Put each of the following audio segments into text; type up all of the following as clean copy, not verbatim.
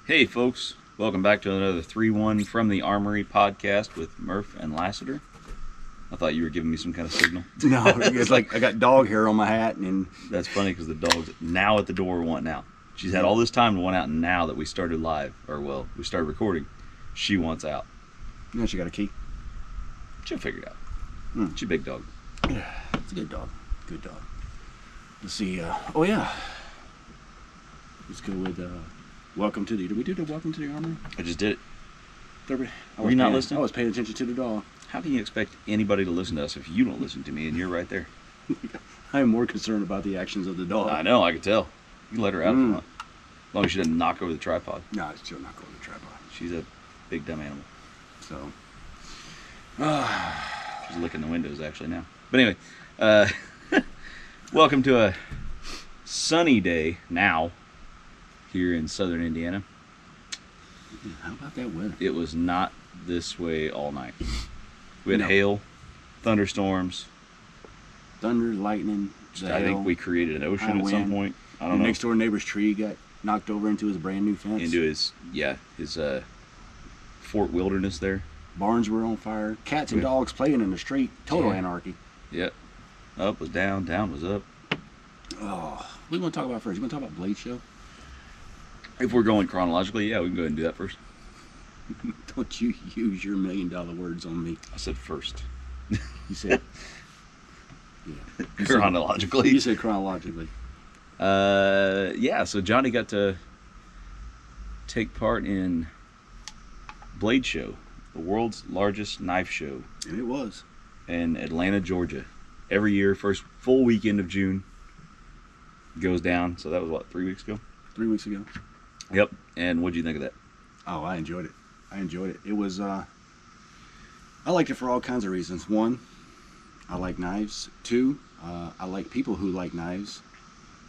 Hey folks, welcome back to another 3-1 From the Armory podcast with Murph and Lassiter. I thought you were giving me some kind of signal. No, it's like I got dog hair on my hat, and That's funny because the dog's now at the door wanting out. She's had all this time to want out, and now that we started live, we started recording, she wants out. you know, she got a key. She'll figure it out. She's a big dog. It's a good dog. Good dog. Let's see. Oh yeah. Let's go with welcome to the. Did we do the welcome to the armory? I just did it. Were you not listening? I was paying attention to the dog. How can you expect anybody to listen to us if you don't listen to me and you're right there? I am more concerned about the actions of the dog. I know, I can tell. You can let her out if you want. As long as she doesn't knock over the tripod. No, it's still not going to the tripod. She's a big dumb animal. So. She's licking the windows actually now. But anyway, welcome to a sunny day now here in southern Indiana. How about that weather? It was not this way all night. We had No. hail, thunderstorms. Thunder, lightning. I think we created an ocean high at some wind. point. I The don't know. next door neighbor's tree got knocked over into his brand new fence. Into his Fort Wilderness there. Barns were on fire. Cats and Yeah. dogs playing in the street. Total Yeah. anarchy. Yep. Up was down, down was up. Oh, what do you want to talk about first? You want to talk about Blade Show? If we're going chronologically, yeah, we can go ahead and do that first. Don't you use your $1 million words on me. I said first. You said, yeah. Chronologically. You said chronologically. Yeah, so Johnny got to take part in Blade Show, the world's largest knife show And it was. in Atlanta, Georgia. Every year, first full weekend of June goes down. So that was what, 3 weeks ago? 3 weeks ago. Yep. And what'd you think of that? Oh, I enjoyed it. It was, I liked it for all kinds of reasons. One, I like knives. Two, I like people who like knives.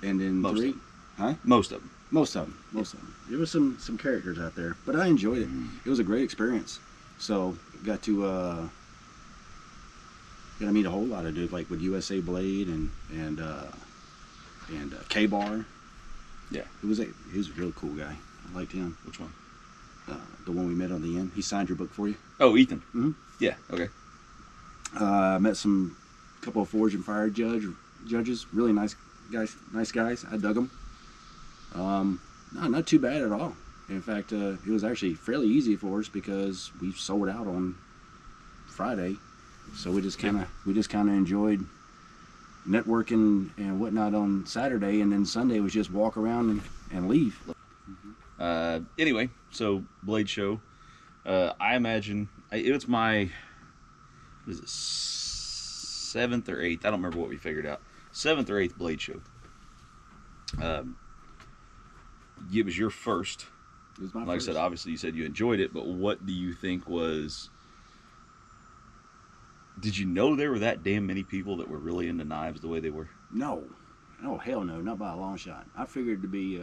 And then Most three, of them. huh? Most of them. Most of them. There was some characters out there, but I enjoyed it. It was a great experience. So got to meet a whole lot of dudes, like with USA Blade and K-Bar. Yeah. He was a real cool guy. I liked him. Which one? The one we met on the end. He signed your book for you. Oh, Ethan. Mhm. Yeah, okay. Met some couple of Forge and Fire judges. Really nice guys. I dug them. No, not too bad at all. In fact, it was actually fairly easy for us because we sold out on Friday, so we just kind of enjoyed networking and whatnot on Saturday, and then Sunday was just walk around and leave. Anyway, so Blade Show. I imagine it's my, what is it, 7th or 8th? I don't remember what we figured out. 7th or 8th Blade Show. It was your first. It was my Like first. I said, obviously you said you enjoyed it, but what do you think was? Did you know there were that damn many people that were really into knives the way they were? No, hell no, not by a long shot. I figured to be.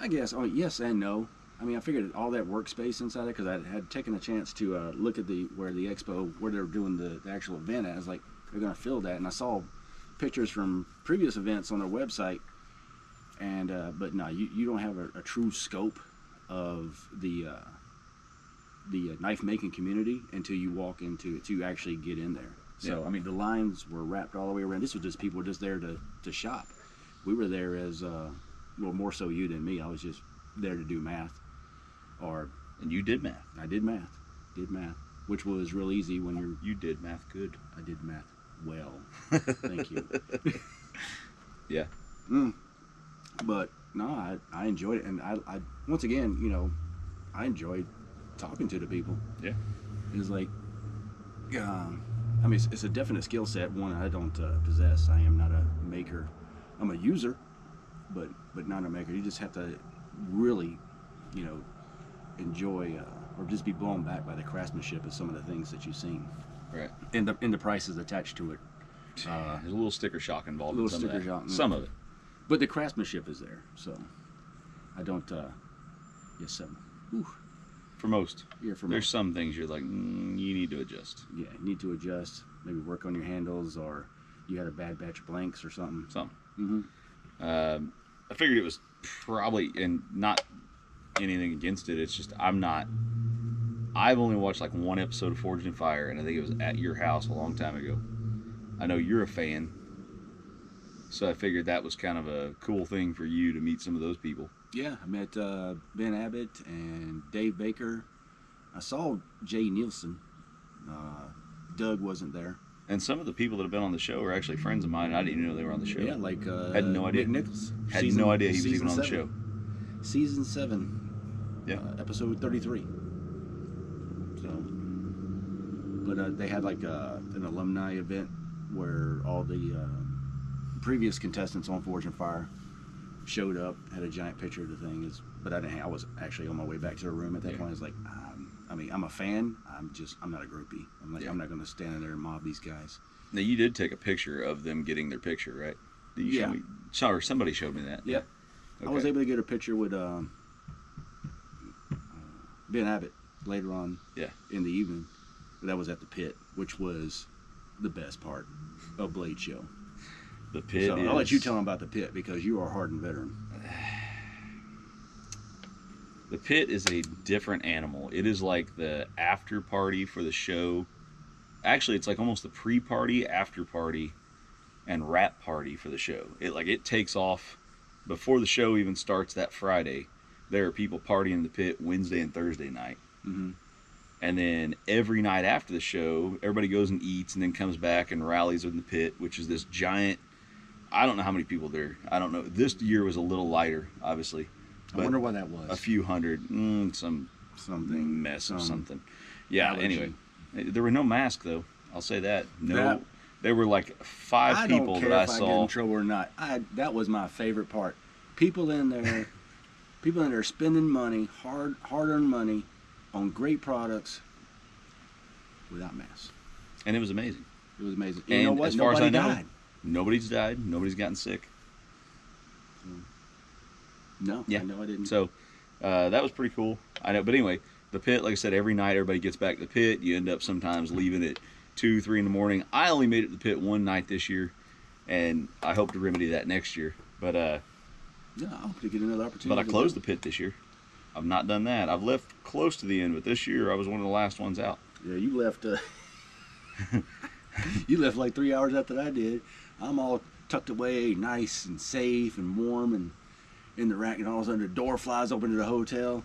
I guess. Oh, yes and no. I mean, I figured all that workspace inside it because I had taken a chance to look at where the expo, where they were doing the actual event at. I was like, they're gonna fill that, and I saw pictures from previous events on their website. And but no, you don't have a true scope of the knife making community until you walk into it, to actually get in there. So Yeah. I mean, the lines were wrapped all the way around. This was just people just there to shop. We were there as well, more so you than me. I was just there to do math, And you did math. I did math, which was real easy when You did math good. I did math well. Thank you. Yeah. But no, I enjoyed it, and I once again, I enjoyed talking to the people. Yeah. It was like, I mean, it's a definite skill set. One I don't possess. I am not a maker. I'm a user, but not a maker. You just have to really, enjoy or just be blown back by the craftsmanship of some of the things that you've seen, Right. and the prices attached to it. There's a little sticker shock involved in Little some of sticker that. shock, yeah. Some of it. But the craftsmanship is there, so I don't. Yes, so. Whew. For most. Yeah, for There's most. some things you're like, you need to adjust. Yeah, you need to adjust. Maybe work on your handles, or you had a bad batch of blanks or something. Some. Mm-hmm. I figured it was probably, and not anything against it. It's just I'm not. I've only watched like one episode of Forged in Fire, and I think it was at your house a long time ago. I know you're a fan, so I figured that was kind of a cool thing for you to meet some of those people. Yeah, I met Ben Abbott and Dave Baker. I saw Jay Nielsen. Doug wasn't there. And some of the people that have been on the show are actually friends of mine, and I didn't even know they were on the show. Yeah, like had no idea. Nick Nichols. Had no idea he was even on the show. Season 7. Yeah. Episode 33. So, but they had like an alumni event where all the previous contestants on Forge and Fire showed up, had a giant picture of the thing. But I didn't. I was actually on my way back to the room at that point. I was like, I mean, I'm a fan. I'm not a groupie. I'm like, I'm not going to stand in there and mob these guys. Now you did take a picture of them getting their picture, right? Did you show me? Sorry, somebody showed me that. Yep. Okay. I was able to get a picture with Ben Abbott later on. In the evening. That was at the pit, which was the best part of Blade Show. The pit. So I'll let you tell them about the pit because you are a hardened veteran. The pit is a different animal. It is like the after party for the show. Actually, it's like almost the pre-party, after party, and wrap party for the show. It takes off before the show even starts that Friday. There are people partying in the pit Wednesday and Thursday night. Mm-hmm. And then every night after the show, everybody goes and eats and then comes back and rallies in the pit, which is this giant, I don't know how many people there. I don't know. This year was a little lighter, obviously. I wonder why that was. A few hundred, something mess or something. Yeah, allergy. Anyway. There were no masks, though. I'll say that. No, there were like 5 people that I saw. I don't care if I get in trouble or not. That was my favorite part. People in there spending money, hard-earned money, on great products without masks. And it was amazing. It was amazing. And you know what? as far as I know, died. Nobody's died. Nobody's gotten sick. No, yeah. I know I didn't. So that was pretty cool. I know, but anyway, the pit, like I said, every night everybody gets back to the pit. You end up sometimes leaving at 2, 3 in the morning. I only made it to the pit one night this year, and I hope to remedy that next year. But yeah, I hope to get another opportunity. But I closed the pit this year. I've not done that. I've left close to the end, but this year I was one of the last ones out. Yeah, you left. You left like 3 hours after I did. I'm all tucked away, nice and safe and warm, and in the rack, and all of a sudden the door flies open to the hotel.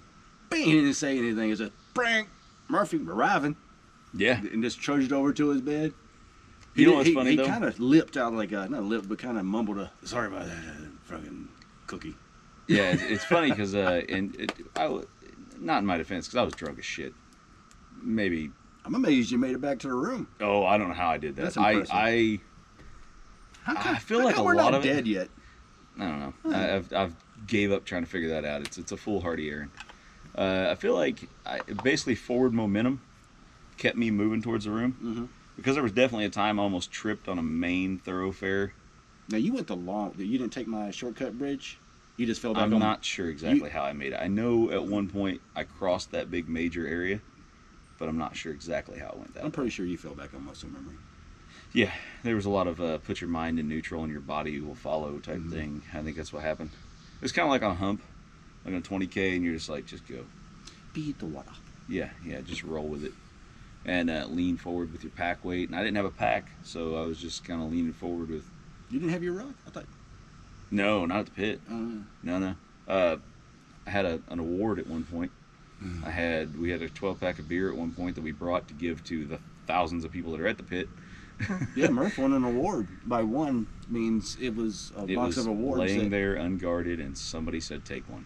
Bang! He didn't say anything. It's a prank. Murphy arriving. Yeah. And just trudged over to his bed. You know what's funny though? He kind of lipped out like not lipped, but kind of mumbled sorry about that fucking cookie. Yeah, it's funny because not in my defense, because I was drunk as shit. Maybe. I'm amazed you made it back to the room. Oh, I don't know how I did that. That's impressive. I feel like a lot of it. We're not dead yet. I don't know. I've gave up trying to figure that out. It's a foolhardy errand. I feel like basically forward momentum kept me moving towards the room because there was definitely a time I almost tripped on a main thoroughfare. Now you went you didn't take my shortcut bridge. You just fell back. I'm not sure exactly how I made it. I know at one point I crossed that big major area, but I'm not sure exactly how it went. I'm pretty sure you fell back on muscle memory. Yeah, there was a lot of put your mind in neutral and your body will follow type thing. I think that's what happened. It's kind of like on a hump, like on a 20K, and you're just like, just go. Beat the water. Yeah, just roll with it. And lean forward with your pack weight. And I didn't have a pack, so I was just kind of leaning forward with... You didn't have your rug? I thought... No, not at the pit. No. I had an award at one point. We had a 12-pack of beer at one point that we brought to give to the thousands of people that are at the pit. Yeah, Murph won an award. By one means it was a box of awards. Laying there unguarded, and somebody said, take one.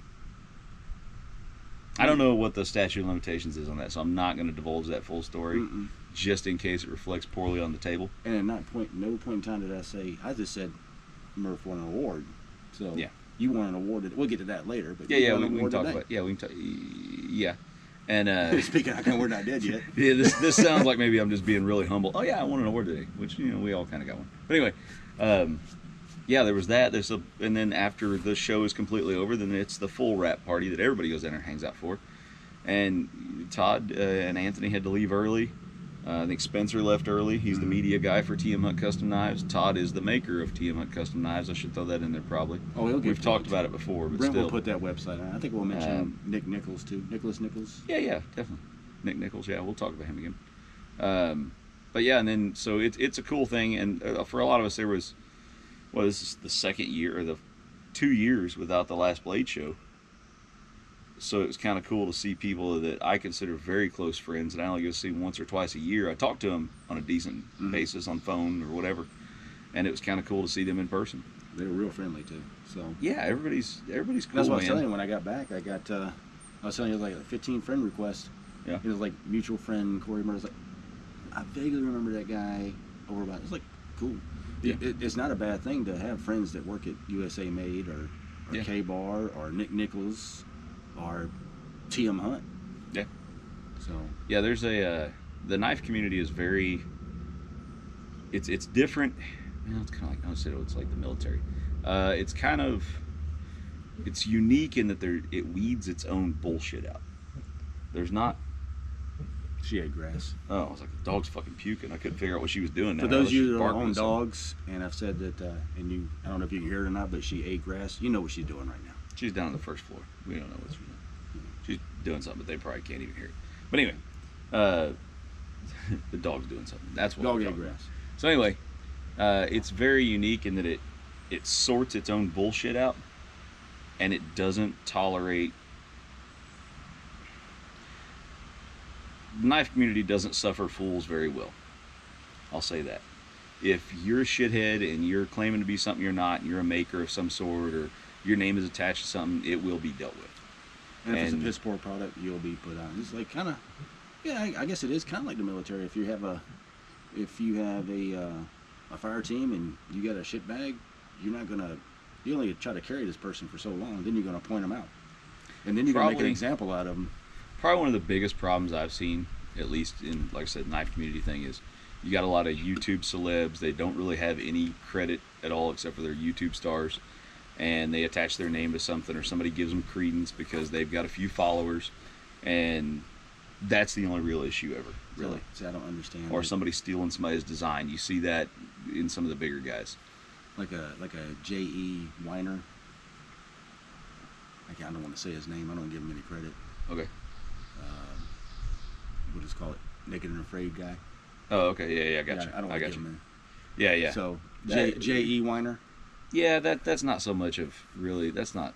I don't know what the statute of limitations is on that, so I'm not going to divulge that full story, just in case it reflects poorly on the table. And at no point in time did I say, I just said Murph won an award. So yeah. You won an award. We'll get to that later. But we can talk about it. Yeah, we can talk. Yeah. And speaking of, we're not dead yet. Yeah, this sounds like maybe I'm just being really humble. Oh yeah, I won an award today, which we all kind of got one. But anyway, yeah, there was that. And then after the show is completely over, then it's the full wrap party that everybody goes in and hangs out for. And Todd and Anthony had to leave early, I think Spencer left early. He's the media guy for TM Hunt Custom Knives. Todd is the maker of TM Hunt Custom Knives. I should throw that in there probably. Oh, he'll get We've talked about it before, but Brent still. will put that website on. I think we'll mention Nick Nichols too. Nicholas. Yeah, definitely. Nick Nichols. Yeah, we'll talk about him again. But yeah, and then so it's a cool thing, and for a lot of us, there was this is the second year or the 2 years without the last Blade show. So it was kind of cool to see people that I consider very close friends, and I only go see them once or twice a year. I talk to them on a decent basis on phone or whatever, and it was kind of cool to see them in person. They were real friendly too. So yeah, everybody's cool. That's what I was telling you when I got back. I was telling you like a 15 friend request. Yeah. It was like mutual friend Corey Murray. Like, I vaguely remember that guy over about. It's like cool. Yeah. It's not a bad thing to have friends that work at USA Made or Yeah. K-Bar or Nick Nichols or TM Hunt. Yeah. So yeah, there's the knife community is very. It's different. It's kind of like it's like the military. It's unique in that it weeds its own bullshit out. There's not. she ate grass. Oh, I was like, the dog's fucking puking. I couldn't figure out what she was doing. For those of you that own dogs, and I've said that, and you, I don't know if you can hear it or not, but she ate grass. You know what she's doing right now. She's down on the first floor. We don't know what she's doing. She's doing something, but they probably can't even hear it. But anyway, the dog's doing something. That's what Dog ate grass. So anyway, it's very unique in that it sorts its own bullshit out, and it doesn't tolerate. The knife community doesn't suffer fools very well. I'll say that. If you're a shithead and you're claiming to be something you're not, and you're a maker of some sort, or your name is attached to something, it will be dealt with. And if it's a piss poor product, you'll be put on. It's like kind of, yeah, I guess it is kind of like the military. If you have a fire team and you got a shit bag, you only try to carry this person for so long, then you're gonna point them out, and then you're gonna make an example out of them. Probably one of the biggest problems I've seen, at least in, like I said, knife community thing, is you got a lot of YouTube celebs. They don't really have any credit at all except for their YouTube stars, and they attach their name to something, or somebody gives them credence because they've got a few followers, and that's the only real issue ever, really. See, I don't understand. Or somebody stealing somebody's design. You see that in some of the bigger guys. Like a J.E. Weiner. I don't want to say his name. I don't give him any credit. Okay. We'll just call it Naked and Afraid guy. Oh, okay. Yeah, I got you. I don't want to give him Yeah. So J.E. Weiner. Yeah, that's not so much of really. That's not.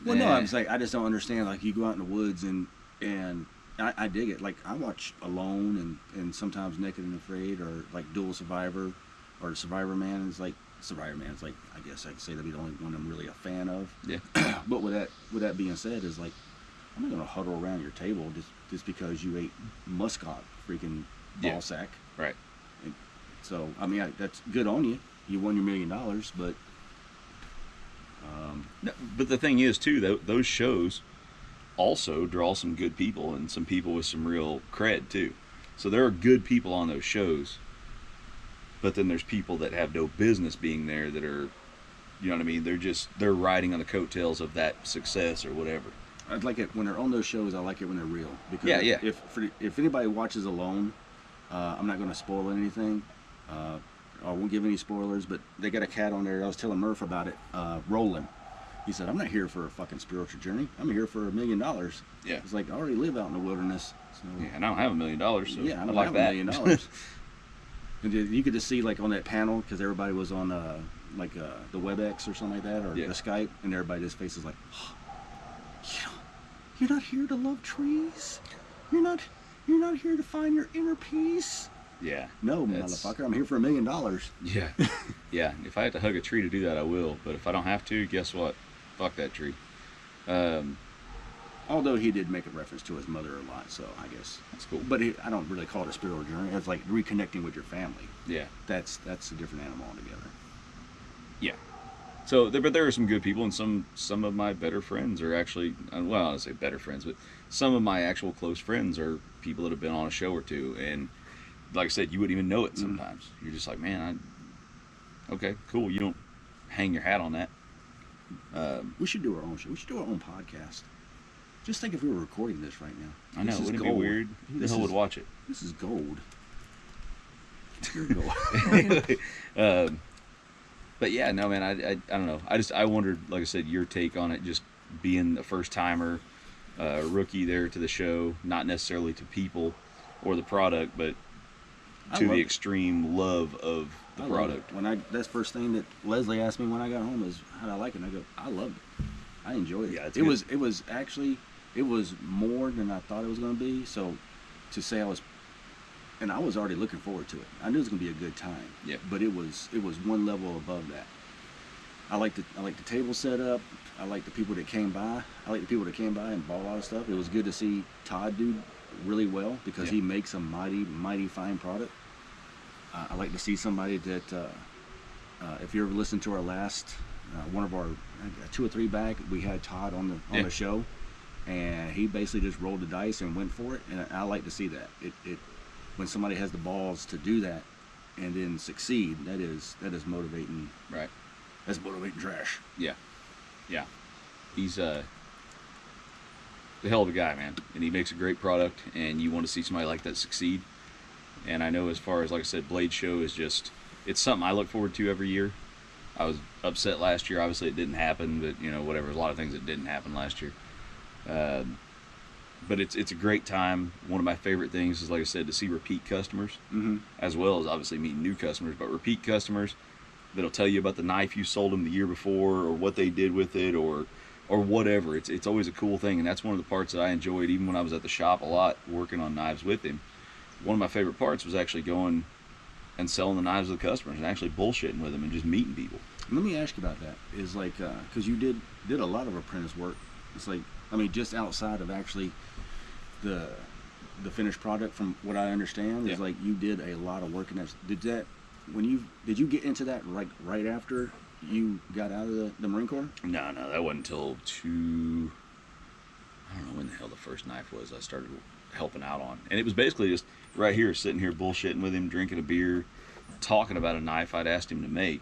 Well, no, I'm saying I just don't understand. Like you go out in the woods and I dig it. Like I watch Alone and sometimes Naked and Afraid or like Dual Survivor or Survivor Man. It's like Survivor Man. It's like I guess I could say that'd be the only one I'm really a fan of. Yeah. But with that being said, is like I'm not gonna huddle around your table just because you ate muscat freaking ball sack. Right. And so I mean that's good on you. You won your $1 million, but. No, but the thing is too, those shows also draw some good people and some people with some real cred too. So there are good people on those shows, but then there's people that have no business being there that are, you know what I mean? They're riding on the coattails of that success or whatever. I like it when they're on those shows. I like it when they're real because yeah. If anybody watches Alone, I'm not going to spoil anything. I won't give any spoilers, but they got a cat on there. I was telling Murph about it. Roland. He said, "I'm not here for a fucking spiritual journey. I'm here for $1 million." Yeah. It's like I already live out in the wilderness. So, Yeah, and I don't have $1 million, so yeah, I don't like have that. $1 million. And you could just see like on that panel because everybody was on the WebEx or something like that or the Skype, and everybody's faces like, oh, you're not here to love trees. You're not here to find your inner peace. Yeah. No, motherfucker, I'm here for $1 million. Yeah. Yeah. If I have to hug a tree to do that, I will. But if I don't have to, guess what? Fuck that tree. Although he did make a reference to his mother a lot, so I guess That's cool. But I don't really call it a spiritual journey. It's like reconnecting with your family. Yeah. That's a different animal altogether. Yeah. So, but there are some good people, and some of my better friends are actually, well, I don't say better friends, but some of my actual close friends are people that have been on a show or two, and like I said, you wouldn't even know it sometimes. You're just like, man, okay, cool. You don't hang your hat on that. We should do our own show. We should do our own podcast. Just think if we were recording this right now. I know, wouldn't it be weird? Who the hell would watch it? This is gold. Your goal. Anyway, but yeah, no, man, I don't know. I wondered, like I said, your take on it, just being a first timer, rookie there to the show, not necessarily to people or the product, but to the extreme love of the product. That's the first thing that Leslie asked me when I got home is how did I like it. And I go, I loved it. I enjoyed it. Yeah, it was actually more than I thought it was going to be. So to say I was already looking forward to it. I knew it was going to be a good time. Yeah. But it was one level above that. I like the table setup. I like the people that came by. And bought a lot of stuff. It was good to see Todd do really well because he makes a mighty fine product. I like to see somebody that if you ever listened to our last one of our 2 or 3 back, we had Todd on the show, and he basically just rolled the dice and went for it. And I like to see that. It when somebody has the balls to do that and then succeed, that is motivating. Right. That's motivating trash. Yeah. Yeah. He's a hell of a guy, man, and he makes a great product, and you want to see somebody like that succeed. And I know, as far as, like I said, Blade Show is just, it's something I look forward to every year. I was upset last year, obviously it didn't happen, but whatever, there's a lot of things that didn't happen last year. But it's a great time. One of my favorite things is, like I said, to see repeat customers, as well as obviously meeting new customers, but repeat customers that'll tell you about the knife you sold them the year before, or what they did with it, or whatever. It's always a cool thing, and that's one of the parts that I enjoyed, even when I was at the shop a lot, working on knives with him. One of my favorite parts was actually going and selling the knives to the customers and actually bullshitting with them and just meeting people. Let me ask you about that. Is like, because you did a lot of apprentice work. It's like, I mean, just outside of actually the finished product, from what I understand, is like you did a lot of work in that. Did you get into that right after you got out of the Marine Corps? No, that wasn't until I don't know when the hell the first knife was I started helping out on. And it was basically just right here, sitting here bullshitting with him, drinking a beer, talking about a knife I'd asked him to make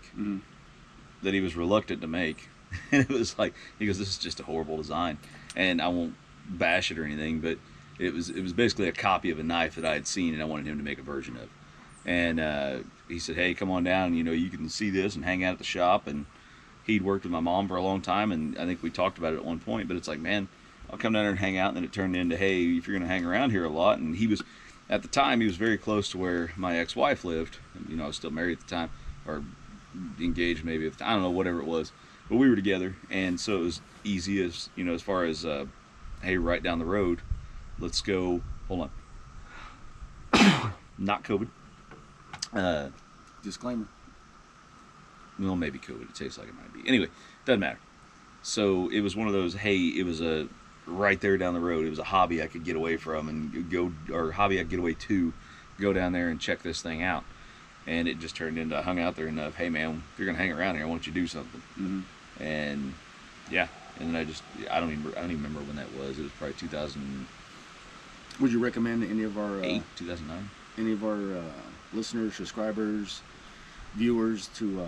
that he was reluctant to make. And it was like, he goes, this is just a horrible design. And I won't bash it or anything, but it was basically a copy of a knife that I had seen, and I wanted him to make a version of. And he said, hey, come on down, you can see this and hang out at the shop. And he'd worked with my mom for a long time, and I think we talked about it at one point, but it's like, man, I'll come down there and hang out. And then it turned into, hey, if you're going to hang around here a lot. And he was, at the time, he was very close to where my ex-wife lived. I was still married at the time, or engaged maybe, I don't know, whatever it was. But we were together, and so it was easy as, as far as, hey, right down the road, let's go, hold on, not COVID. Disclaimer. Well, maybe COVID, it tastes like it might be. Anyway, doesn't matter. So it was one of those, hey, it was a right there down the road. It was a hobby I could get away from and go, or hobby I could get away to, go down there and check this thing out. And it just turned into, I hung out there enough, hey man, if you're gonna hang around here, I want you to do something. And yeah, and then I don't even remember when that was. It was probably 2008, Would you recommend any of our 2009? Any of our listeners, subscribers, viewers to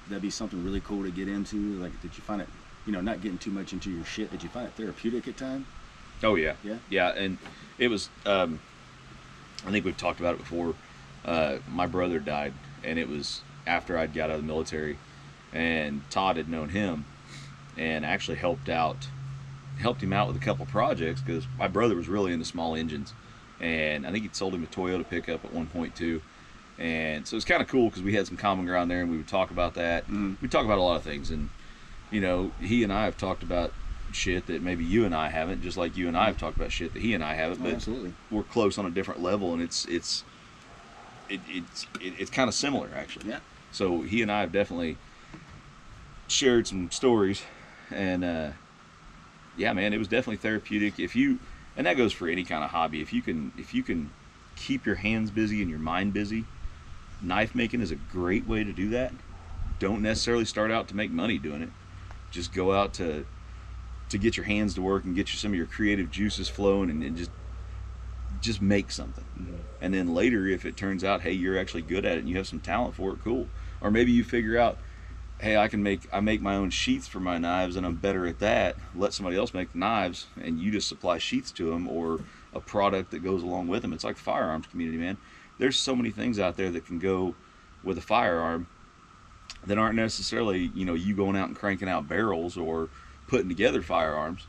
that'd be something really cool to get into? Like, did you find it, not getting too much into your shit, did you find it therapeutic at times? Oh yeah. Yeah, and it was, I think we've talked about it before. My brother died, and it was after I'd got out of the military, and Todd had known him and actually helped him out with a couple projects, because my brother was really into small engines, and I think he'd sold him a Toyota pickup at one point too. And so it's kind of cool because we had some common ground there, and we would talk about that. We talk about a lot of things, and he and I have talked about shit that maybe you and I haven't, just like you and I have talked about shit that he and I haven't. But absolutely, we're close on a different level, and it's kind of similar, actually. Yeah. So he and I have definitely shared some stories, and yeah, man, it was definitely therapeutic. And that goes for any kind of hobby. If you can keep your hands busy and your mind busy, knife making is a great way to do that. Don't necessarily start out to make money doing it. Just go out to get your hands to work and get some of your creative juices flowing, and just make something. And then later, if it turns out, hey, you're actually good at it and you have some talent for it, cool. Or maybe you figure out, hey, I make my own sheaths for my knives and I'm better at that. Let somebody else make the knives and you just supply sheaths to them, or a product that goes along with them. It's like the firearms community, man. there's so many things out there that can go with a firearm that aren't necessarily, you going out and cranking out barrels or putting together firearms.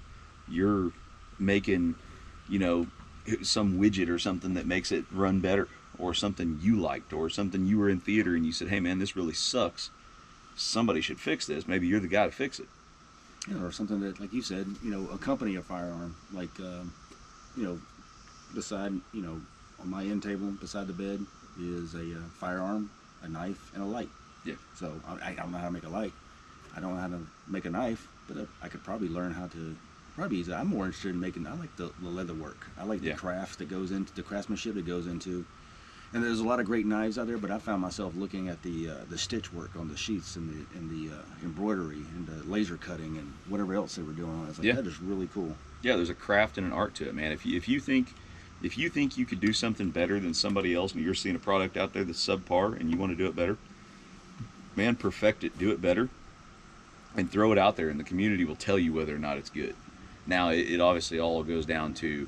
You're making, some widget or something that makes it run better, or something you liked, or something you were in theater and you said, hey man, this really sucks. Somebody should fix this. Maybe you're the guy to fix it. Or something that, like you said, accompany a firearm. Like, beside, on my end table, beside the bed, is a firearm, a knife, and a light. Yeah. So I don't know how to make a light. I don't know how to make a knife, but I could probably learn how to. Probably easy. I'm more interested in making. I like the leather work. I like the craft that goes into the craftsmanship that goes into. And there's a lot of great knives out there, but I found myself looking at the stitch work on the sheaths and the embroidery and the laser cutting and whatever else they were doing on it. I was like, that is really cool. Yeah, there's a craft and an art to it, man. If you think you could do something better than somebody else, and you're seeing a product out there that's subpar and you want to do it better, man, perfect it, do it better, and throw it out there, and the community will tell you whether or not it's good. Now, it obviously all goes down to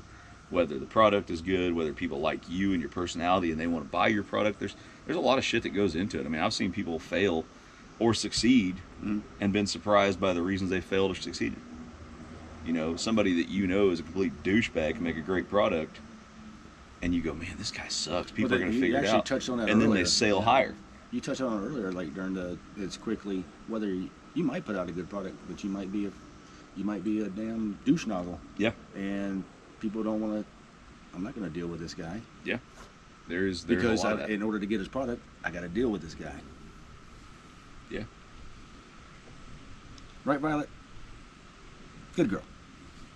whether the product is good, whether people like you and your personality and they want to buy your product. There's a lot of shit that goes into it. I mean, I've seen people fail or succeed and been surprised by the reasons they failed or succeeded. Somebody that is a complete douchebag can make a great product, and you go, man, this guy sucks. People are going to figure it out. Touched on that and earlier. Then they sail higher. You touched on it earlier, like during it's quickly, whether you might put out a good product, but you might be a damn douche nozzle. Yeah. And people don't want to. I'm not going to deal with this guy. Yeah, there's because a lot of that. In order to get his product, I got to deal with this guy. Yeah. Right, Violet? Good girl.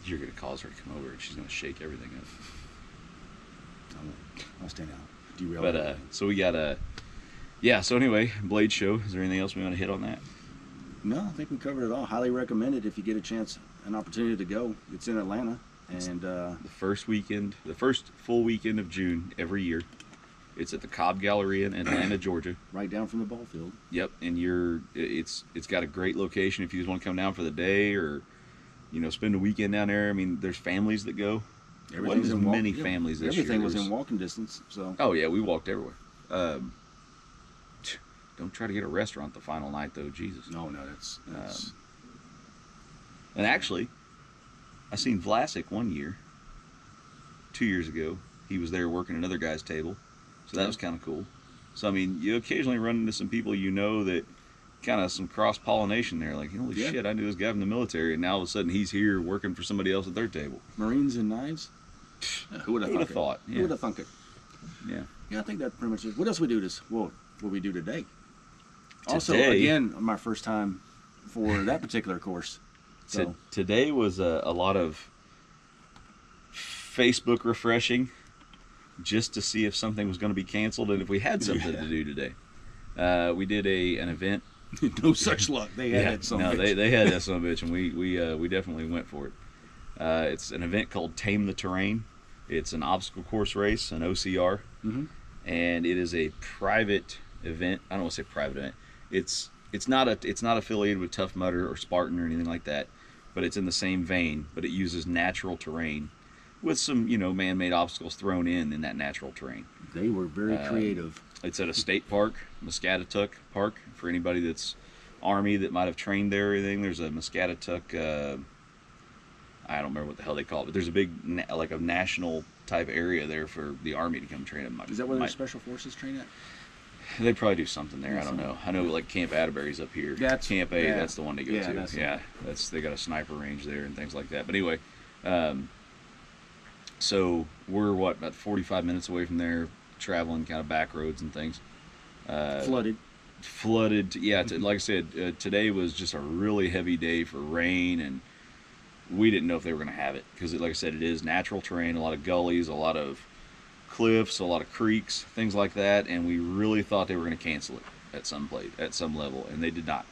You're going to cause her to come over and she's going to shake everything up. I'll stay now. Derail. But so we got so anyway, Blade Show. Is there anything else we want to hit on that? No, I think we covered it all. Highly recommend it if you get a chance, an opportunity to go. It's in Atlanta. And the first full weekend of June every year. It's at the Cobb Galleria in Atlanta, Georgia. Right down from the ball field. Yep, and it's got a great location if you just want to come down for the day or spend a weekend down there. I mean, there's families that go. Everything's in many families this Everything year. was in walking distance. So. Oh yeah, we walked everywhere. Don't try to get a restaurant the final night though, Jesus. No, that's and actually, I seen Vlasic 2 years ago. He was there working another guy's table, so that was kind of cool. So I mean, you occasionally run into some people that kind of some cross pollination there. Like, holy shit, I knew this guy from the military, and now all of a sudden he's here working for somebody else at their table. Marines and knives. Who would have thought? Yeah. Who would have thunk it? Yeah. Yeah, I think that pretty much is. What else we do this? Well, what we do today? Also, again, my first time for that particular course. So today was a lot of Facebook refreshing, just to see if something was going to be canceled and if we had something to do today. We did an event. No such luck. They had that son of a bitch. They had that son of a bitch, and we definitely went for it. It's an event called Tame the Terrain. It's an obstacle course race, an OCR, and it is a private event. I don't want to say private event. It's not affiliated with Tough Mudder or Spartan or anything like that, but it's in the same vein. But it uses natural terrain with some man-made obstacles thrown in that natural terrain. They were very creative. It's at a state park, Muscatatuck Park. For anybody that's Army that might have trained there or anything, there's a Muscatatuck. I don't remember what the hell they call it, but there's a big a national type area there for the Army to come train them. Is that where the Special Forces train at? They probably do something there. I don't know. I know like Camp Atterbury's up here. Camp A, that's the one they go to. They got a sniper range there and things like that. But anyway, so we're about 45 minutes away from there, traveling kind of back roads and things. Flooded. Yeah, like I said, today was just a really heavy day for rain, and we didn't know if they were going to have it because, like I said, it is natural terrain, a lot of gullies, a lot of cliffs, a lot of creeks, things like that, and we really thought they were going to cancel it at some level, and they did not.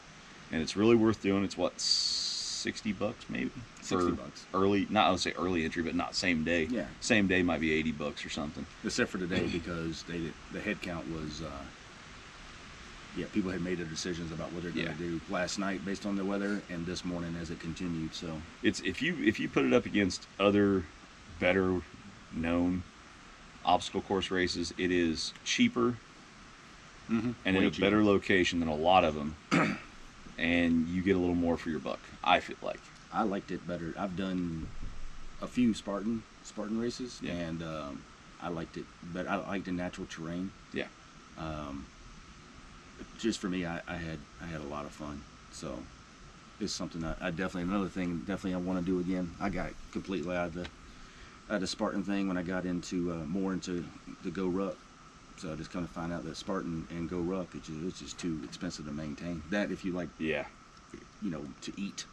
And it's really worth doing. It's what, $60 maybe? $60. Early, not I would say early entry, but not same day. Yeah. Same day might be $80 or something. Except for today because the head count was people had made their decisions about what they're going to do last night based on the weather, and this morning as it continued. So it's if you put it up against other better known obstacle course races, it is cheaper and in Way a cheaper. better location than a lot of them, and you get a little more for your buck. I feel like. I liked it better. I've done a few Spartan races, Yeah. and I liked it. But I liked the natural terrain. Yeah. Just for me, I had a lot of fun. So it's something I definitely, another thing definitely I want to do again. I got completely out of the Spartan thing when I got into more into the Go Ruck. So I just kind of find out that Spartan and Go Ruck, it's just too expensive to maintain. That if you like, Yeah. to eat.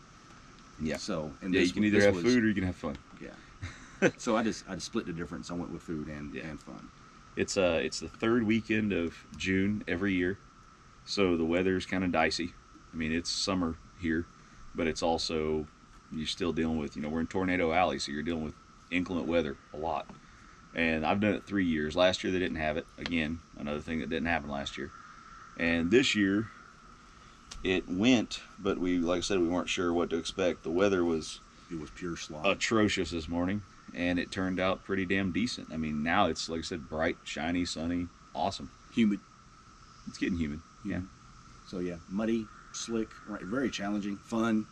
Yeah. So and Yeah, this, you can either this have was, food or you can have fun. Yeah. So I just split the difference. I went with food and fun. It's the third weekend of June every year, so the weather's kind of dicey. I mean, it's summer here, but it's also, you're still dealing with, we're in Tornado Alley, so you're dealing with inclement weather a lot. And I've done it 3 years. Last year they didn't have it. Again, another thing that didn't happen last year. And this year it went, but like I said, we weren't sure what to expect. The weather was It was pure slog. atrocious this morning, and it turned out pretty damn decent. I mean, now it's, like I said, bright, shiny, sunny, awesome. Humid. It's getting humid. Yeah. So yeah, muddy, slick, right, very challenging, fun.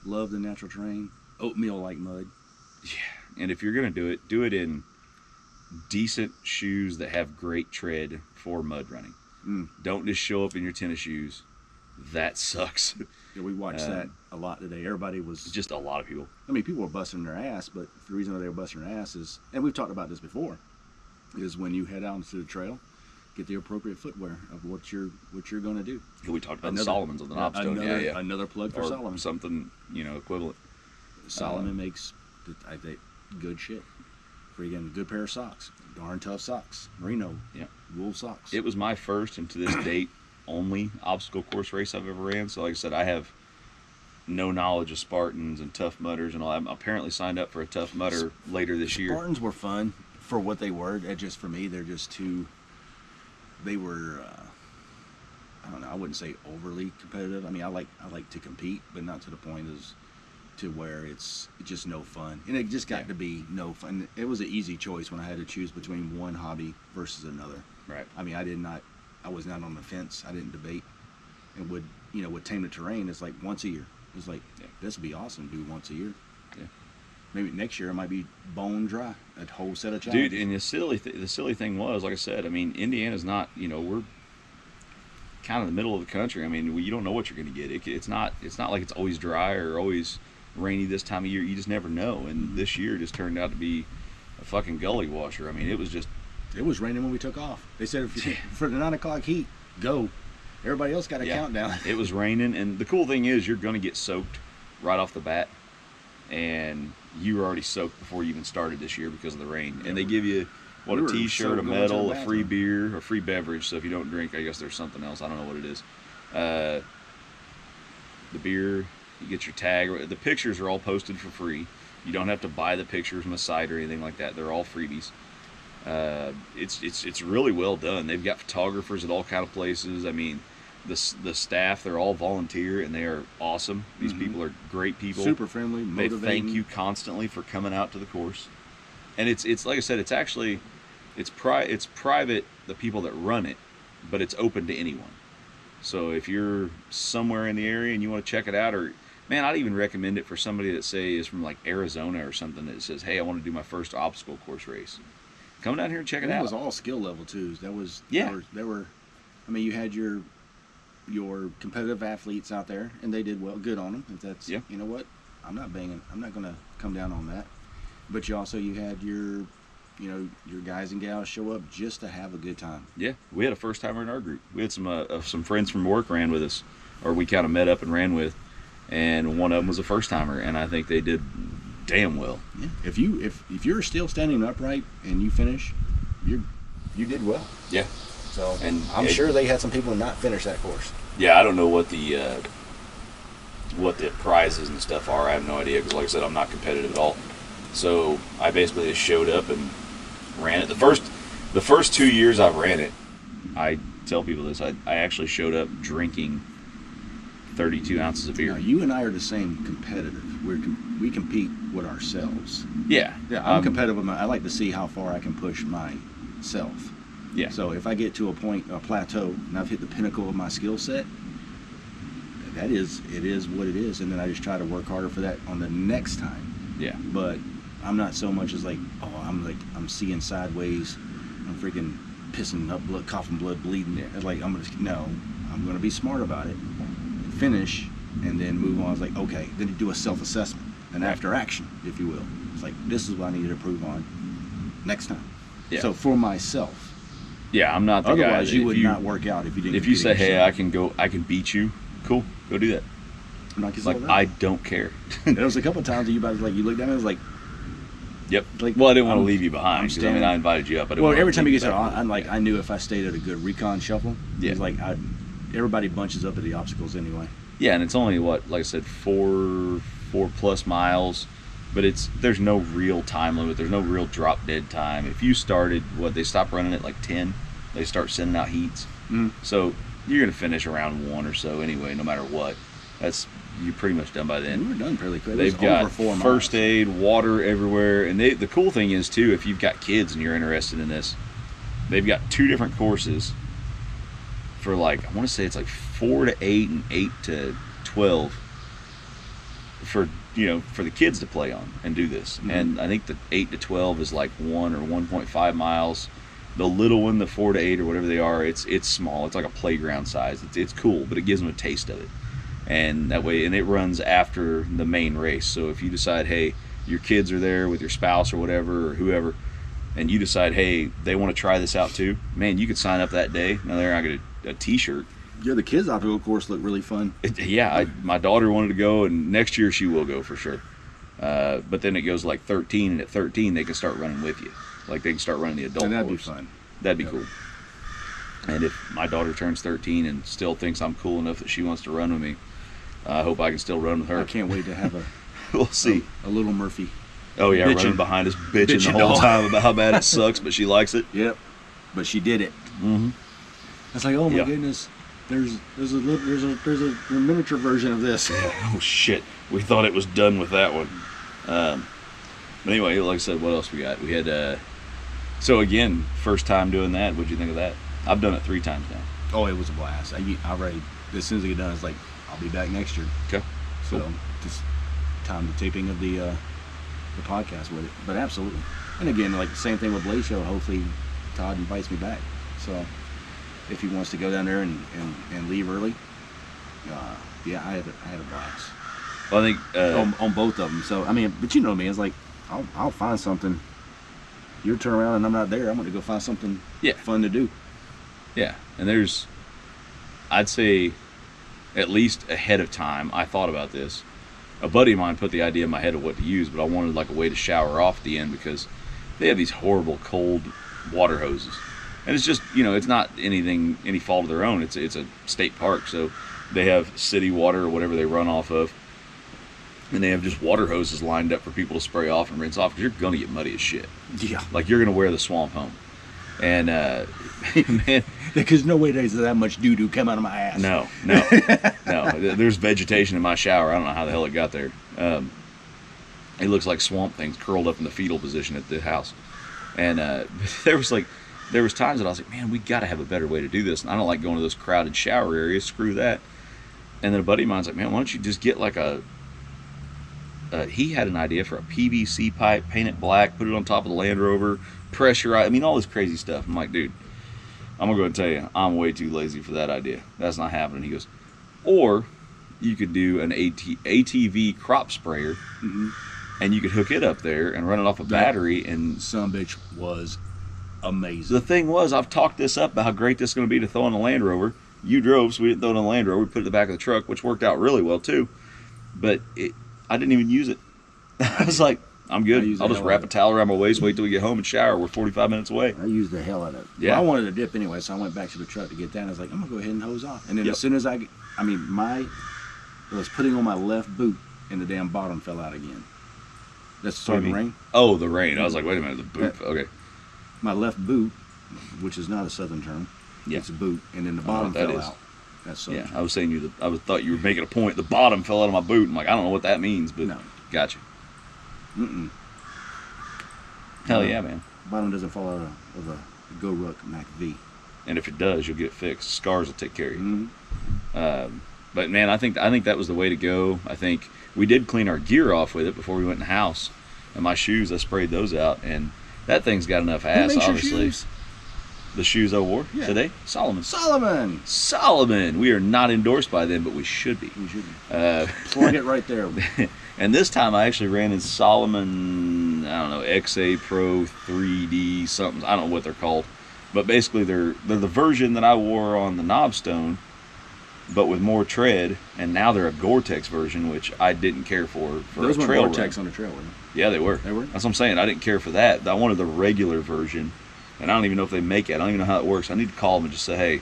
Love the natural terrain. Oatmeal like mud. And if you're going to do it in decent shoes that have great tread for mud running. Don't just show up in your tennis shoes. That sucks. Yeah, we watched that a lot today. Everybody was Just a lot of people. I mean, people were busting their ass, but the reason why they were busting their ass is, and we've talked about this before, is when you head out into the trail, get the appropriate footwear of what you're going to do. We talked about the Solomons on the Knobstone. Another plug for or Solomon. something, equivalent. Solomon makes, I think, good shit. Freaking good pair of socks. Darn tough socks. Merino. Yeah. Wool socks. It was my first, and to this date, only obstacle course race I've ever ran. So like I said, I have no knowledge of Spartans and Tough Mudders and all. I'm apparently signed up for a Tough Mudder later this year. Spartans were fun for what they were. It just, for me, they're just too, they were, I don't know, I wouldn't say overly competitive. I mean, I like to compete, but not to the point as to where it's just no fun. And it just got to be no fun. It was an easy choice when I had to choose between one hobby versus another. Right. I mean, I was not on the fence. I didn't debate. And with Tame the Terrain, it's like once a year. It's like, this would be awesome to do once a year. Yeah. Maybe next year it might be bone dry, a whole set of challenges. Dude, and the silly thing was, like I said, I mean, Indiana's not, we're kind of the middle of the country. I mean, you don't know what you're going to get. It's not like it's always dry or always rainy this time of year. You just never know. And this year just turned out to be a fucking gully washer. I mean, it was raining when we took off. They said for the 9 o'clock heat, go. Everybody else got a countdown. It was raining, and the cool thing is you're going to get soaked right off the bat, and you were already soaked before you even started this year because of the rain. And they give you a T-shirt, a medal, a free beer, a free beverage. So if you don't drink, I guess there's something else. I don't know what it is. The beer, you get your tag. The pictures are all posted for free. You don't have to buy the pictures from a site or anything like that. They're all freebies. It's really well done. They've got photographers at all kind of places. I mean, the staff, they're all volunteer, and they are awesome. These people are great people. Super friendly, motivating. They thank you constantly for coming out to the course. And it's like I said, it's private, the people that run it, but it's open to anyone. So if you're somewhere in the area and you want to check it out, or man, I'd even recommend it for somebody that say is from like Arizona or something that says, hey, I want to do my first obstacle course race. Come down here and check it out. It was all skill level too. There were, I mean, you had your competitive athletes out there, and they did good on them. If that's, you know what, I'm not going to come down on that. But you had your guys and gals show up just to have a good time. Yeah, we had a first timer in our group. We had some friends from work ran with us, or we kind of met up and ran with, and one of them was a first timer, and I think they did damn well. Yeah. If you're still standing upright and you finish, you did well. Yeah. So, and I'm sure they had some people not finish that course. Yeah, I don't know what the prizes and stuff are. I have no idea because, like I said, I'm not competitive at all. So I basically just showed up and ran it. The first 2 years I've ran it, I tell people this. I actually showed up drinking 32 ounces of beer. Now, you and I are the same competitive. We compete with ourselves. Yeah. Yeah, I'm competitive with I like to see how far I can push my self. Yeah. So if I get to a plateau, and I've hit the pinnacle of my skill set, it is what it is, and then I just try to work harder for that on the next time. Yeah. But I'm not so much as like, I'm seeing sideways, I'm freaking pissing up blood, coughing blood, bleeding. Yeah. It's like I'm gonna be smart about it, finish, and then move on. It's like, okay, then you do a self-assessment, an after action, if you will. It's like, this is what I need to improve on next time. Yeah. So for myself. Yeah, I'm not the guy. Otherwise, you would not work out if you didn't. If you say, "Hey, I can beat you," cool, go do that. Like, I don't care. There was a couple of times that you looked at me and was like, "Yep." Like, well, I didn't want to leave you behind because I invited you up. Every time you get started, I knew if I stayed at a good recon shuffle, yeah, it was like everybody bunches up at the obstacles anyway. Yeah, and it's only like I said, 4+ miles. But there's no real time limit. There's no real drop dead time. If you started, they stop running at like 10. They start sending out heats. So you're gonna finish around 1 or so anyway, no matter what. You're pretty much done by then. We were done fairly quick. They've got first aid, water everywhere, and the cool thing is too, if you've got kids and you're interested in this, they've got 2 different courses for like, I want to say it's like 4 to 8 and 8 to 12 for the kids to play on and do this. And I think the 8 to 12 is like 1 or 1.5 miles. The little one, the 4 to 8 or whatever they are, it's small. It's like a playground size. It's cool, but it gives them a taste of it. And that way, and it runs after the main race. So if you decide, hey, your kids are there with your spouse or whatever or whoever, and you decide, hey, they want to try this out too, man, you could sign up that day. Now they're not going to a T-shirt. Yeah, the kids obstacle course looked really fun. My daughter wanted to go, and next year she will go for sure. But then it goes like 13, and at 13 they can start running with you. Like they can start running the adult and that'd course. Be fun. That'd be cool. And if my daughter turns 13 and still thinks I'm cool enough that she wants to run with me, I hope I can still run with her. I can't wait to have we'll see. A little Murphy. Oh yeah, running behind us, bitching the whole time about how bad it sucks, but she likes it. Yep, but she did it. It's like, oh my goodness. There's a miniature version of this. Oh shit, we thought it was done with that one. But anyway, like I said, what else we got? We had so again, first time doing that. What'd you think of that? I've done it 3 times now. Oh, it was a blast. I already, as soon as I get done, it's like, I'll be back next year. Okay. So just time the taping of the podcast with it. But absolutely. And again, like the same thing with Blade Show. Hopefully Todd invites me back. So if he wants to go down there and leave early, I had a blast. Well, I think on both of them. So I mean, but you know me, it's like I'll find something. You turn around and I'm not there. I'm going to go find something fun to do. Yeah, and I'd say, at least ahead of time, I thought about this. A buddy of mine put the idea in my head of what to use, but I wanted like a way to shower off at the end because they have these horrible cold water hoses. And it's just, it's not any fault of their own. It's a state park, so they have city water or whatever they run off of. And they have just water hoses lined up for people to spray off and rinse off because you're going to get muddy as shit. Yeah. Like you're going to wear the swamp home. And, man. Because no way there's that much doo-doo come out of my ass. No. There's vegetation in my shower. I don't know how the hell it got there. It looks like swamp things curled up in the fetal position at the house. And there was times that I was like, man, we got to have a better way to do this. And I don't like going to those crowded shower areas. Screw that. And then a buddy of mine's like, man, why don't you just get like he had an idea for a PVC pipe, paint it black, put it on top of the Land Rover, pressurize. I mean, all this crazy stuff. I'm like, dude, I'm going to go and tell you, I'm way too lazy for that idea. That's not happening. He goes, or you could do an ATV crop sprayer, and you could hook it up there and run it off a battery. And some bitch was amazing. The thing was, I've talked this up about how great this is going to be to throw on the Land Rover. You drove, so we didn't throw it on the Land Rover. We put it in the back of the truck, which worked out really well, too. But I didn't even use it. I was like, I'm good. I'll just wrap a towel around my waist, wait till we get home and shower. We're 45 minutes away. I used the hell out of it. Yeah. Well, I wanted to dip anyway, so I went back to the truck to get that. I was like, I'm going to go ahead and hose off. And then as soon as I was putting on my left boot, and the damn bottom fell out again. That's starting to rain? Oh, the rain. I was like, wait a minute, the boot. Okay. My left boot, which is not a southern term, it's a boot, and then the bottom fell out. That's southern term. I was saying thought you were making a point. The bottom fell out of my boot. I'm like, I don't know what that means, but gotcha. Mm-mm. Hell yeah, man. Bottom doesn't fall out of Go Ruck Mac V. And if it does, you'll get it fixed. Scars will take care of you. Mm-hmm. But man, I think that was the way to go. I think we did clean our gear off with it before we went in the house. And my shoes, I sprayed those out, and that thing's got enough ass, obviously. Shoes? The shoes I wore today? Solomon. We are not endorsed by them, but we should be. We should be. Plug it right there. And this time I actually ran in Solomon, I don't know, XA Pro 3D something. I don't know what they're called. But basically they're the version that I wore on the Knobstone, but with more tread. And now they're a Gore-Tex version, which I didn't care for Those a were trail Gore-Tex run. on the trail, weren't Yeah, they were. They were? That's what I'm saying. I didn't care for that. I wanted the regular version. And I don't even know if they make it. I don't even know how it works. I need to call them and just say, hey,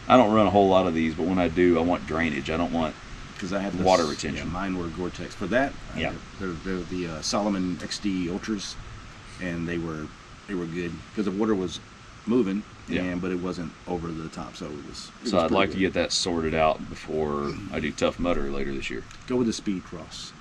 I don't run a whole lot of these, but when I do, I want drainage. I don't want because I have water retention. Yeah, mine were Gore-Tex. For that, yeah, they're the Solomon XD Ultras, and they were good because the water was moving, but it wasn't over the top, so it was. So I'd like to get that sorted out before I do Tough Mudder later this year. Go with the Speed Cross.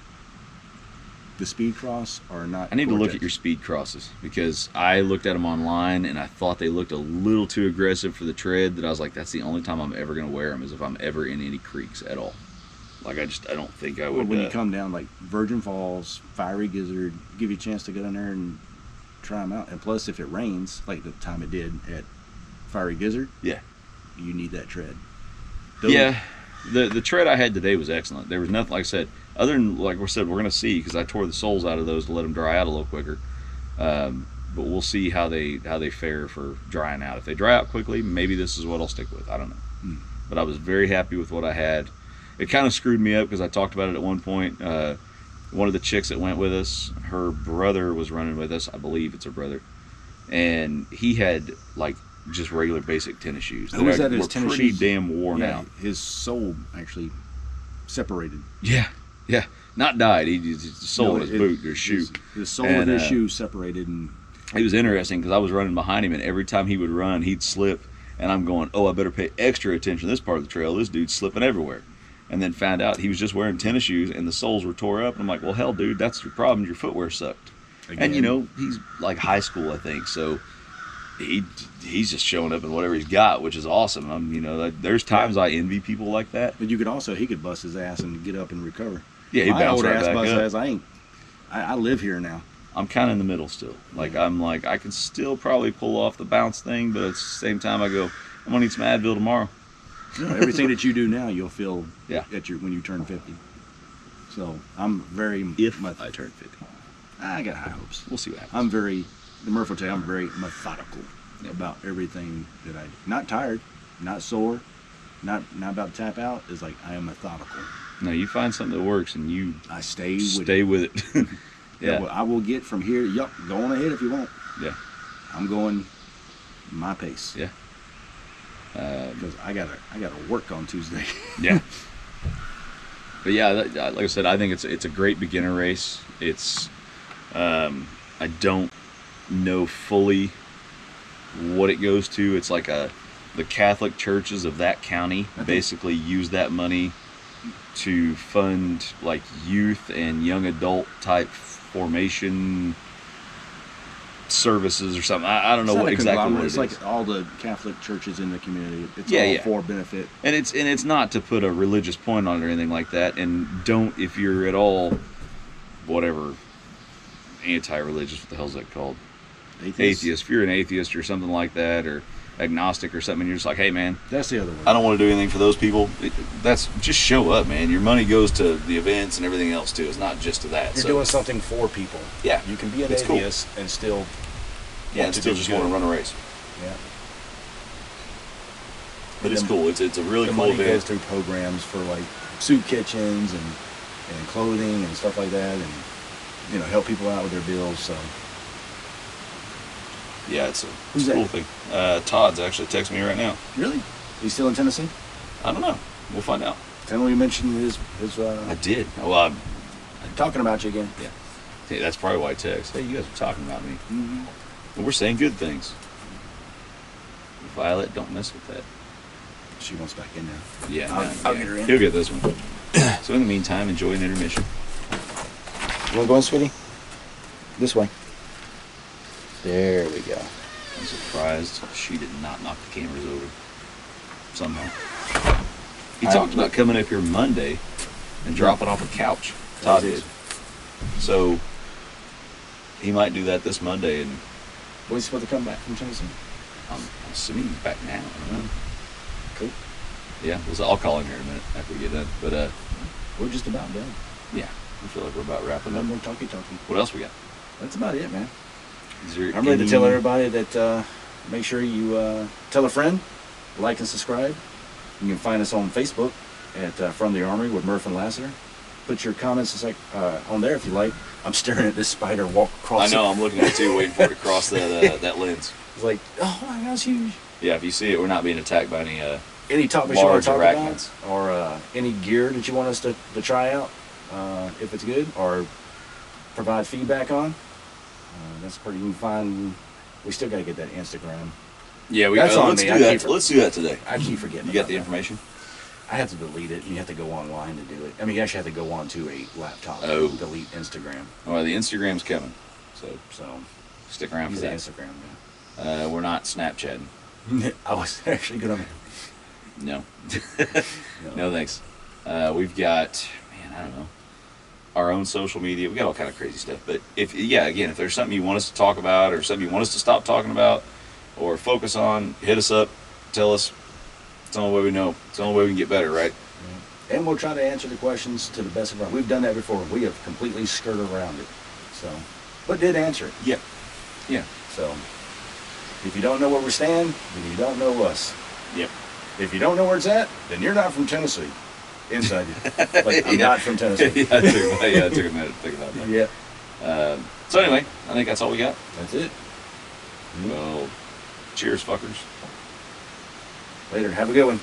The Speed Cross are not. I need to look at your Speed Crosses because I looked at them online and I thought they looked a little too aggressive for the tread. That I was like, that's the only time I'm ever going to wear them is if I'm ever in any creeks at all. Like I don't think I would. Well, when you come down like Virgin Falls, Fiery Gizzard, give you a chance to get in there and try them out. And plus, if it rains, like the time it did at Fiery Gizzard, you need that tread. The tread I had today was excellent. There was nothing, like I said, other than, like we said, we're going to see because I tore the soles out of those to let them dry out a little quicker. But we'll see how they fare for drying out. If they dry out quickly, maybe this is what I'll stick with. I don't know. But I was very happy with what I had. It kind of screwed me up because I talked about it at one point. One of the chicks that went with us, her brother was running with us. I believe it's her brother. And he had, like, just regular basic tennis shoes. Who was that? His were tennis pretty shoes? damn worn out. His sole actually separated. Yeah. Not died. He sold his boot, his shoe. His sole of his shoe separated, and it was interesting because I was running behind him, and every time he would run, he'd slip, and I'm going, oh, I better pay extra attention to this part of the trail. This dude's slipping everywhere. And then found out he was just wearing tennis shoes, and the soles were tore up. And I'm like, well, hell, dude, that's your problem. Your footwear sucked. Again. And he's like high school, I think, so he's just showing up in whatever he's got, which is awesome. There's times I envy people like that. But he could bust his ass and get up and recover. Yeah, he bounced right back up. Ass, I live here now. I'm kind of in the middle still. I can still probably pull off the bounce thing, but at the same time I go, I'm gonna need some Advil tomorrow. Everything that you do now, you'll feel when you turn 50. So I'm very. If I turn 50, I got high hopes. We'll see what happens. The Murph will tell you, I'm very methodical about everything that I do. Not tired, not sore, not about to tap out. It's like I am methodical. No, you find something that works and I stay with it. Yeah. I will get from here. Yup, go on ahead if you want. Yeah. I'm going my pace. Yeah. Because I gotta work on Tuesday. Yeah. But yeah, like I said, I think it's a great beginner race. It's I don't know fully what it goes to. It's like the Catholic churches of that county basically use that money to fund like youth and young adult type formation services or something. I don't know what exactly what it is. It's like all the Catholic churches in the community. It's all for benefit. And it's not to put a religious point on it or anything like that. And don't, if you're at all whatever anti-religious, what the hell's that called? Atheist. If you're an atheist or something like that, or agnostic or something, you're just like, hey man, that's the other one. I don't want to do anything for those people. That's just show up, man. Your money goes to the events and everything else too. It's not just to that. You're doing something for people. Yeah, you can be an atheist and still just want to run a race. Yeah, but it's cool. It's a really cool money event. Goes through programs for like soup kitchens and clothing and stuff like that, and help people out with their bills. So. Yeah, it's a cool thing. Todd's actually texting me right now. Really? He's still in Tennessee? I don't know. We'll find out. Tell him you mentioned his I did. Well, I'm talking about you again. Yeah. Hey, that's probably why I text. Hey, you guys are talking about me. Mm-hmm. Well, we're saying good things. Violet, don't mess with that. She wants back in now. Yeah, I'll get her in. He'll get this one. So in the meantime, enjoy an intermission. You want to go in, sweetie? This way. There we go. I'm surprised she did not knock the cameras over somehow. He talked about coming up here Monday and dropping off a couch. Todd did. So he might do that this Monday. And when he's supposed to come back from Tennessee? I'm assuming he's back now. I don't know. Cool. Yeah, I'll call him here in a minute after we get done. But we're just about done. Yeah, I feel like we're about wrapping up. No more talky. What else we got? That's about it, man. I'm ready to tell everybody that make sure you tell a friend, like and subscribe. You can find us on Facebook at From the Armory with Murph and Lassiter. Put your comments on there if you like. I'm staring at this spider walk across. I know, I'm looking at it too, waiting for it to cross that lens. It's like, oh my gosh, huge. Yeah, if you see it, we're not being attacked by any topics you want to talk arachnids. about, or any gear that you want us to try out, if it's good, or provide feedback on. That's pretty. You can find. We still got to get that Instagram. Yeah, that's on let's me. do that. Let's do that today. I keep forgetting. You got the information? I have to delete it. You have to go online to do it. I mean, you actually have to go on to a laptop to delete Instagram. Oh, well, the Instagram's coming, so stick around for that. Instagram, yeah. We're not Snapchatting. I was actually gonna. No. No, thanks. We've got, man, I don't know, our own social media. We got all kind of crazy stuff. But if there's something you want us to talk about, or something you want us to stop talking about, or focus on, hit us up, tell us. It's the only way we know. It's the only way we can get better, right? Yeah. And we'll try to answer the questions to the best of our. We've done that before. We have completely skirted around it. So, but did answer it. Yeah. Yeah. So, if you don't know where we stand, then you don't know us. Yep. If you don't know where it's at, then you're not from Tennessee. Inside you. Like, I'm not from Tennessee. Yeah, it took a minute to think about that. Yeah. So anyway, I think that's all we got. That's it. Well, cheers, fuckers. Later. Have a good one.